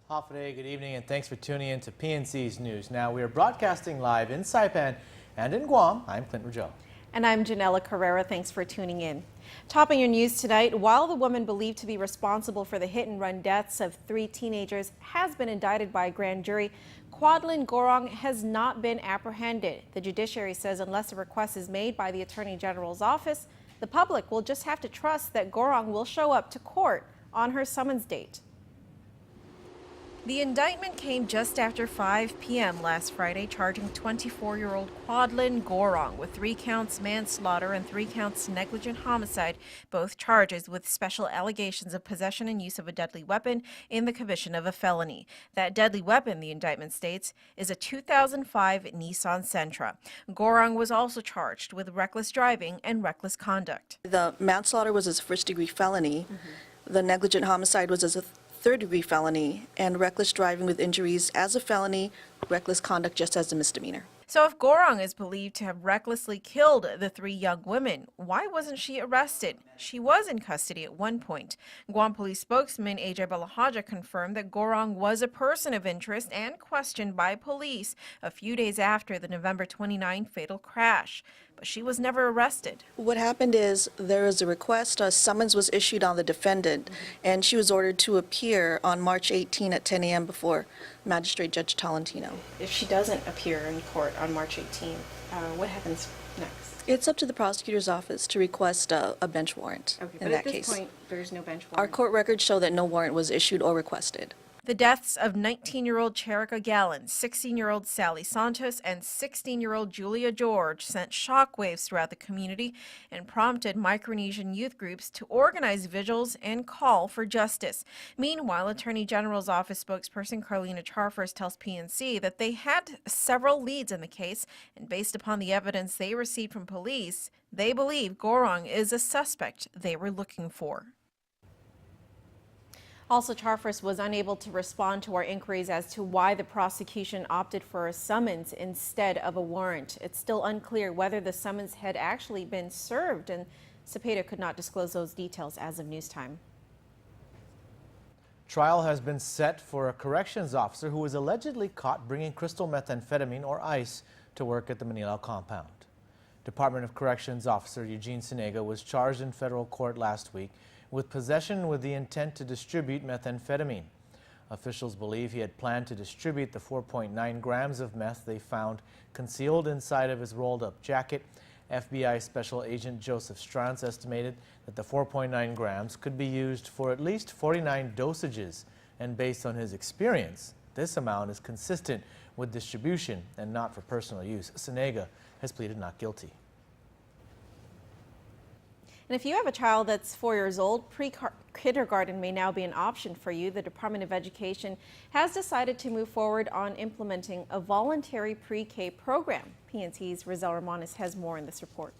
Hafa, good evening, and thanks for tuning in to PNC's News. Now, we are broadcasting live in Saipan and in Guam. I'm Clint Rougeau. And I'm Janella Carrera. Thanks for tuning in. Topping your news tonight, while the woman believed to be responsible for the hit-and-run deaths of 3 teenagers has been indicted by a grand jury, Quadlin Gorong has not been apprehended. The judiciary says unless a request is made by the Attorney General's office, the public will just have to trust that Gorong will show up to court on her summons date. The indictment came just after 5 p.m. last Friday, charging 24-year-old Quadlin Gorong with 3 counts manslaughter and 3 counts negligent homicide, both charges with special allegations of possession and use of a deadly weapon in the commission of a felony. That deadly weapon, the indictment states, is a 2005 Nissan Sentra. Gorong was also charged with reckless driving and reckless conduct. The manslaughter was his first-degree felony. The negligent homicide was as a third-degree felony, and reckless driving with injuries as a felony, reckless conduct just as a misdemeanor. So if Gorong is believed to have recklessly killed the 3 young women, why wasn't she arrested? She was in custody at one point. Guam police spokesman AJ Balahaja confirmed that Gorong was a person of interest and questioned by police a few days after the November 29 fatal crash. But she was never arrested. What happened is there was a request, a summons was issued on the defendant, and she was ordered to appear on March 18 at 10 a.m. before Magistrate Judge Tolentino. If she doesn't appear in court on March 18, what happens next? It's up to the prosecutor's office to request a bench warrant in that case. But at this point, there's no bench warrant. Our court records show that no warrant was issued or requested. The deaths of 19-year-old Cherika Gallen, 16-year-old Sally Santos, and 16-year-old Julia George sent shockwaves throughout the community and prompted Micronesian youth groups to organize vigils and call for justice. Meanwhile, Attorney General's office spokesperson Carlina Charfers tells PNC that they had several leads in the case, and based upon the evidence they received from police, they believe Gorong is a suspect they were looking for. Also, Charfers was unable to respond to our inquiries as to why the prosecution opted for a summons instead of a warrant. It's still unclear whether the summons had actually been served, and Cepeda could not disclose those details as of news time. Trial has been set for a corrections officer who was allegedly caught bringing crystal methamphetamine or ice to work at the Manila compound. Department of Corrections officer Eugene Sinega was charged in federal court last week with possession with the intent to distribute methamphetamine. Officials believe he had planned to distribute the 4.9 grams of meth they found concealed inside of his rolled-up jacket. FBI Special Agent Joseph Strantz estimated that the 4.9 grams could be used for at least 49 dosages, and based on his experience, this amount is consistent with distribution and not for personal use. Sinega has pleaded not guilty. And if you have a child that's 4 years old, pre-kindergarten may now be an option for you. The Department of Education has decided to move forward on implementing a voluntary pre-K program. PNC's Rizal Ramones has more in this report.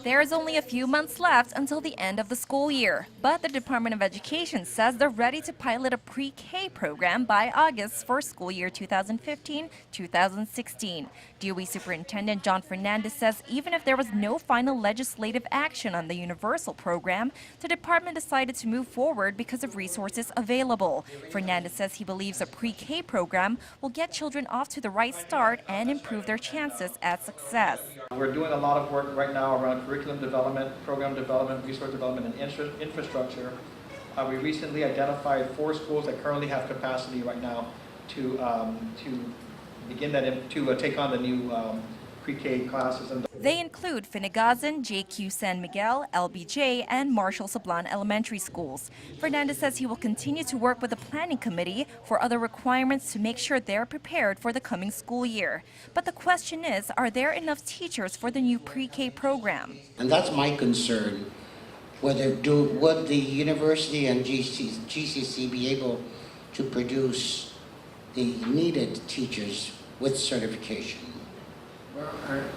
There's only a few months left until the end of the school year, but the Department of Education says they're ready to pilot a pre-K program by August for school year 2015-2016. DOE Superintendent John Fernandez says even if there was no final legislative action on the universal program, the department decided to move forward because of resources available. Fernandez says he believes a pre-K program will get children off to the right start and improve their chances at success. We're doing a lot of work right now around curriculum development, program development, resource development, and infrastructure. We recently identified 4 schools that currently have capacity right now to begin that, to take on the new pre-K classes. They include Finagazan, JQ San Miguel, LBJ, and Marshall Sablan elementary schools. Fernandez says he will continue to work with the planning committee for other requirements to make sure they're prepared for the coming school year. But the question is, are there enough teachers for the new pre-K program? And that's my concern. Would the university and GCC be able to produce the needed teachers with certification? Well,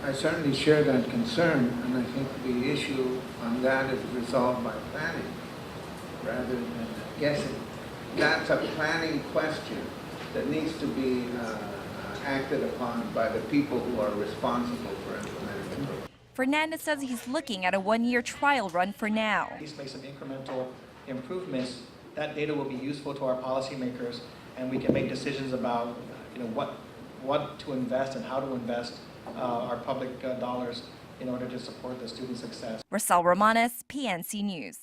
I certainly share that concern, and I think the issue on that is resolved by planning rather than guessing. That's a planning question that needs to be acted upon by the people who are responsible for implementing the program. Fernandez says he's looking at a one-year trial run for now. He's made some incremental improvements that data will be useful to our policymakers, and we can make decisions about what to invest and how to invest our public dollars in order to support the student success. Rosal Romanes, PNC News.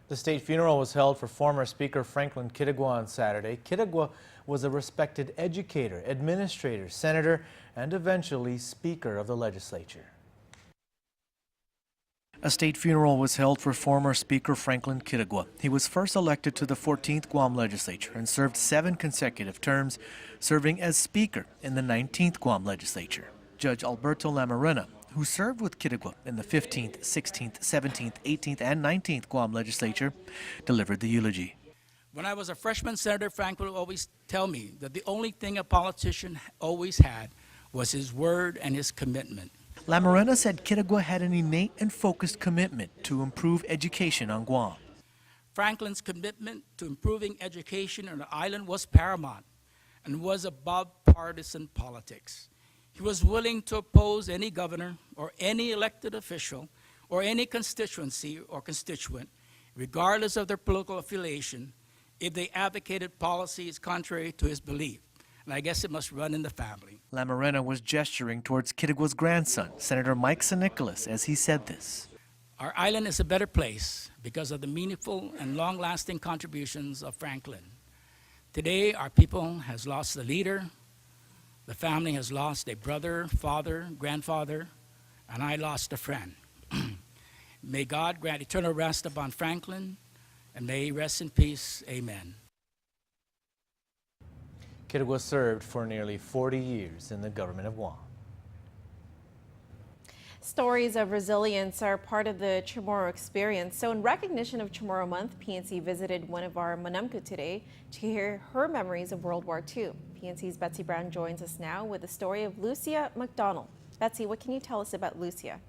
The state funeral was held for former Speaker Franklin Kittigwa on Saturday. Kittigwa was a respected educator, administrator, senator, and eventually Speaker of the legislature. A state funeral was held for former Speaker Franklin Kittigwa. He was first elected to the 14th Guam legislature and served 7 consecutive terms, serving as Speaker in the 19th Guam legislature. Judge Alberto Lamarena, who served with Kittigwa in the 15th, 16th, 17th, 18th, and 19th Guam legislature, delivered the eulogy. When I was a freshman senator, Franklin would always tell me that the only thing a politician always had was his word and his commitment. Lamarena said Kittigwa had an innate and focused commitment to improve education on Guam. Franklin's commitment to improving education on the island was paramount and was above partisan politics. He was willing to oppose any governor or any elected official or any constituency or constituent, regardless of their political affiliation, if they advocated policies contrary to his belief. And I guess it must run in the family. Lamarena was gesturing towards Kittigwa's grandson, Senator Mike San Nicolas, as he said this. Our island is a better place because of the meaningful and long-lasting contributions of Franklin. Today, our people has lost a leader, the family has lost a brother, father, grandfather, and I lost a friend. May God grant eternal rest upon Franklin, and may he rest in peace. Amen. Kittigwa served for nearly 40 years in the government of Guam. Stories of resilience are part of the Chamorro experience. So in recognition of Chamorro Month, PNC visited one of our Manamku today to hear her memories of World War II. PNC's Betsy Brown joins us now with the story of Lucia MacDonald. Betsy, what can you tell us about Lucia?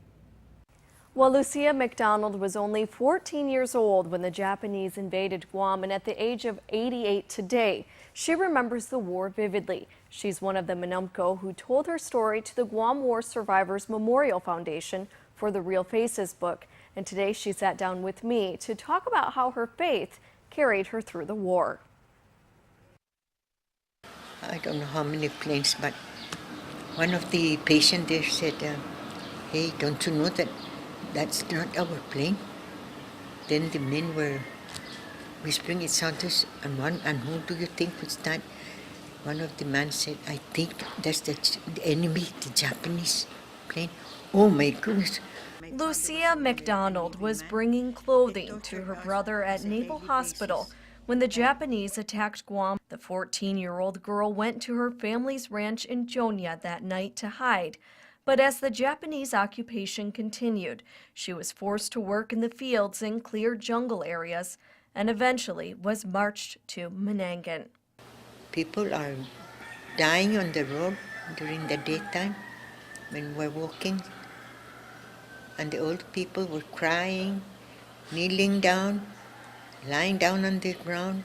Well, Lucia MacDonald was only 14 years old when the Japanese invaded Guam, and at the age of 88 today, she remembers the war vividly. She's one of the Manamco who told her story to the Guam War Survivors Memorial Foundation for the Real Faces book. And today she sat down with me to talk about how her faith carried her through the war. I don't know how many planes, but one of the patients there said, hey, don't you know that that's not our plane? Then the men were whispering it sounded us, and who do you think was that? One of the men said, I think that's the enemy, the Japanese plane. Oh my goodness. Lucia MacDonald was bringing clothing to her brother at Naval Hospital when the Japanese attacked Guam. The 14-year-old girl went to her family's ranch in Jonia that night to hide. But as the Japanese occupation continued, she was forced to work in the fields and clear jungle areas, and eventually was marched to Manangan. People are dying on the road during the daytime when we're walking, and the old people were crying, kneeling down, lying down on the ground.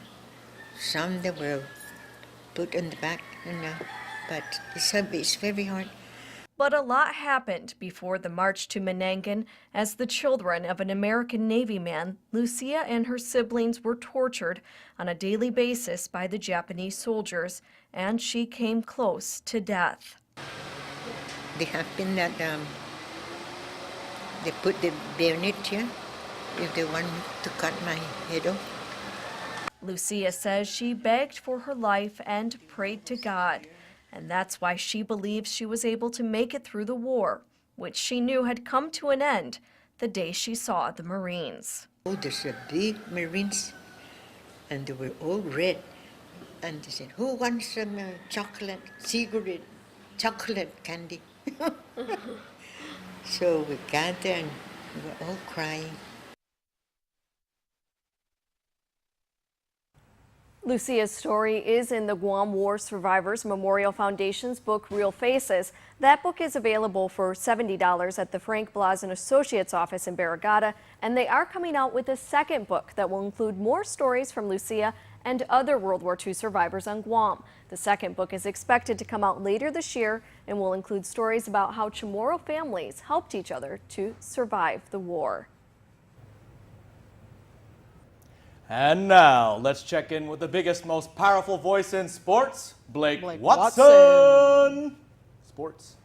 Some that were put on the back, but it's very hard. But a lot happened before the march to Manangan as the children of an American Navy man, Lucia and her siblings were tortured on a daily basis by the Japanese soldiers, and she came close to death. They happened that they put the bayonet here if they want me to cut my head off. Lucia says she begged for her life and prayed to God. And that's why she believes she was able to make it through the war, which she knew had come to an end the day she saw the Marines. Oh, there's a big Marines, and they were all red. And they said, who wants some chocolate, cigarette, chocolate candy? So we gathered and we were all crying. Lucia's story is in the Guam War Survivors Memorial Foundation's book, Real Faces. That book is available for $70 at the Frank Blas and Associates office in Barrigada, and they are coming out with a second book that will include more stories from Lucia and other World War II survivors on Guam. The second book is expected to come out later this year and will include stories about how Chamorro families helped each other to survive the war. And now, let's check in with the biggest, most powerful voice in sports, Blake Watson. Watson. Sports.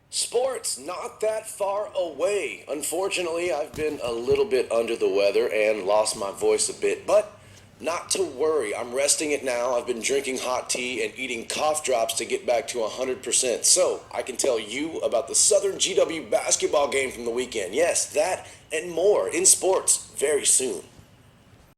Sports, not that far away. Unfortunately, I've been a little bit under the weather and lost my voice a bit, but not to worry. I'm resting it now. I've been drinking hot tea and eating cough drops to get back to 100%. So I can tell you about the Southern GW basketball game from the weekend. Yes, that and more in sports very soon.